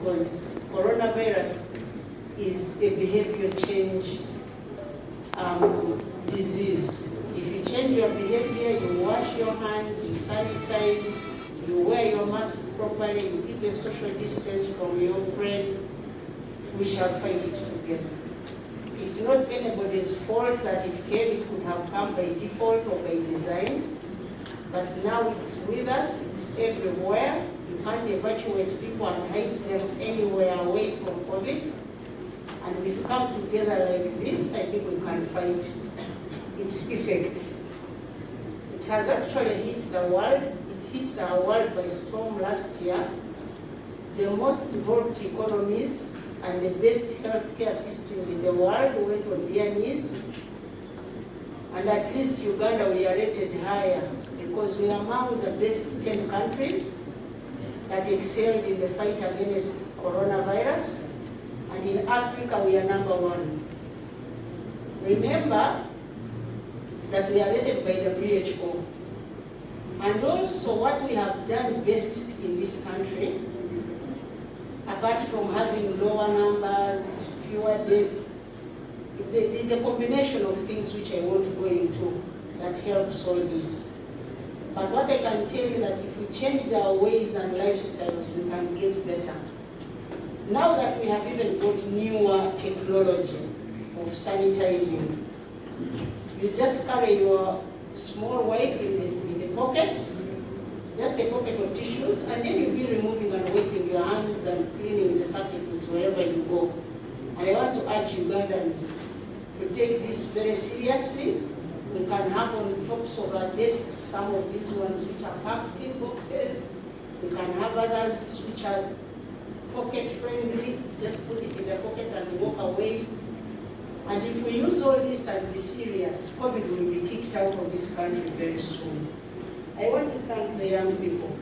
because coronavirus is a behavior change disease. If you change your behavior, you wash your hands, you sanitize, you wear your mask properly, you keep a social distance from your friend, we shall fight it together. It's not anybody's fault that it came. It could have come by default or by design. But now it's with us, it's everywhere. You can't evacuate people and hide them anywhere away from COVID. And if we come together like this, I think we can fight its effects. It has actually hit the world. It hit our world by storm last year. The most developed economies and the best healthcare systems in the world went on their knees. And at least Uganda, we are rated higher because we are among the best 10 countries that excelled in the fight against coronavirus. And in Africa, we are number 1. Remember that we are rated by WHO. And also what we have done best in this country, apart from having lower numbers, fewer deaths, there's a combination of things which I won't go into that helps all this. But what I can tell you that if we change our ways and lifestyles, we can get better. Now that we have even got newer technology of sanitizing, you just carry your small wipe in the pocket, just a pocket of tissues, and then you'll be removing and wiping your hands and cleaning the surfaces wherever you go. And I want to urge Ugandans to take this very seriously. We can have on tops of our desks some of these ones which are packed in boxes. We can have others which are pocket friendly. Just put it in the pocket and walk away. And if we use all this and be serious, COVID will be kicked out of this country very soon. I want to thank the young people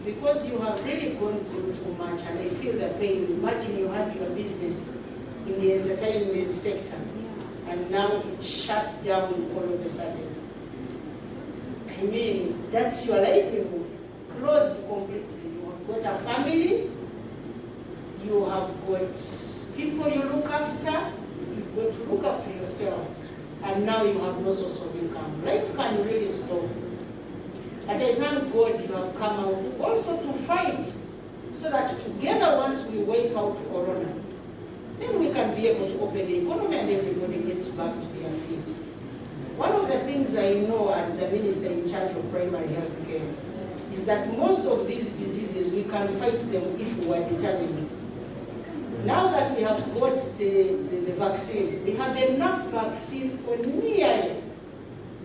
because you have really gone through too much, and I feel the pain. Imagine you had your business in the entertainment sector and now it's shut down all of a sudden. I mean, that's your livelihood, closed completely. You have got a family, you have got people you look after, you've got to look after yourself, and now you have no source of income. Life can really stop. But I thank God you have come out also to fight so that together once we wipe out Corona, then we can be able to open the economy and everybody gets back to their feet. One of the things I know as the minister in charge of primary health care is that most of these diseases, we can fight them if we are determined. Now that we have got the vaccine, we have enough vaccine for nearly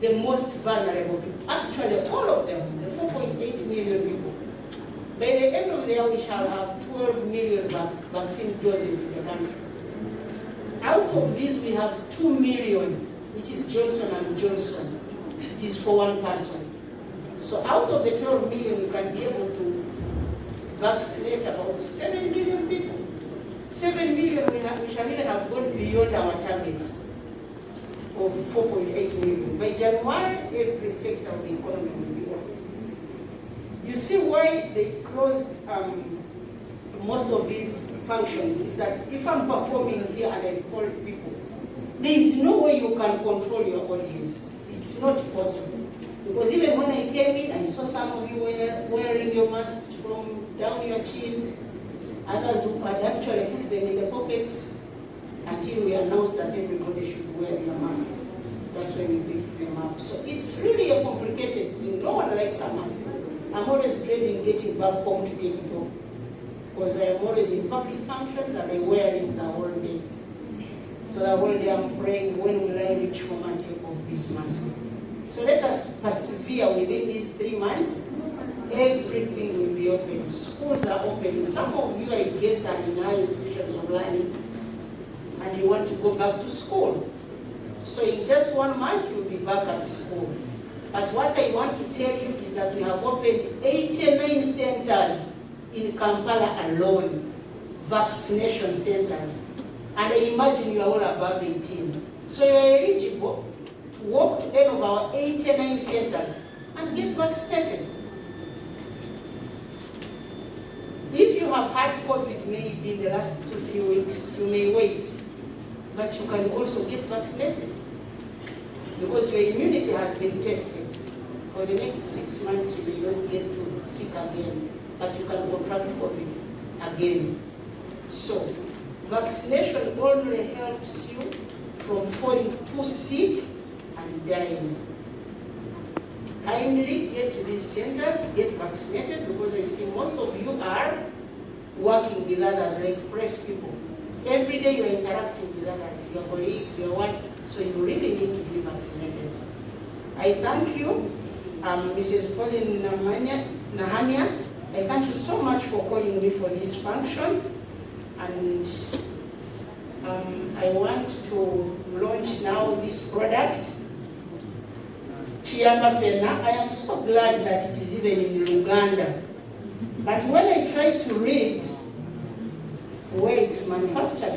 the most vulnerable people. Actually, all of them, the 4.8 million people. By the end of the year, we shall have 12 million vaccine doses in the country. Out of these, we have 2 million, which is Johnson & Johnson. It is for one person. So out of the 12 million, we can be able to vaccinate about 7 million people. 7 million, we shall even have gone beyond our target of 4.8 million. By January, every sector of the economy will be open. You see why they closed most of these functions is that if I'm performing here and I call people, there is no way you can control your audience. It's not possible. Because even when I came in, I saw some of you wearing your masks from down your chin, others who had actually put them in the pockets until we announced that everybody should wear their masks. That's when we picked them up. So it's really a complicated thing. No one likes a mask. I'm always dreading getting back home to take it off. Because I am always in public functions and I wear it the whole day. So the whole day I'm praying, when will I reach home and take off this mask? So let us persevere within these 3 months. Everything will be open. Schools are opening. Some of you, I guess, are in high institutions of learning and you want to go back to school. So in just 1 month, you'll be back at school. But what I want to tell you is that we have opened 89 centers in Kampala alone, vaccination centers. And I imagine you are all above 18. So you are eligible to walk to any of our 89 centers and get vaccinated. If you have had COVID maybe in the last 2-3 weeks, you may wait. But you can also get vaccinated because your immunity has been tested. For the next 6 months, you may not get to sick again, but you can contract COVID again. So, vaccination only helps you from falling too sick and dying. Kindly get to these centers, get vaccinated, because I see most of you are working with others, like press people. Every day you're interacting with others, your colleagues, your wife, so you really need to be vaccinated. I thank you, Mrs. Pauline Nahamia. I thank you so much for calling me for this function. And I want to launch now this product, Chiyamba Fena. I am so glad that it is even in Uganda. But when I try to read where it's manufactured,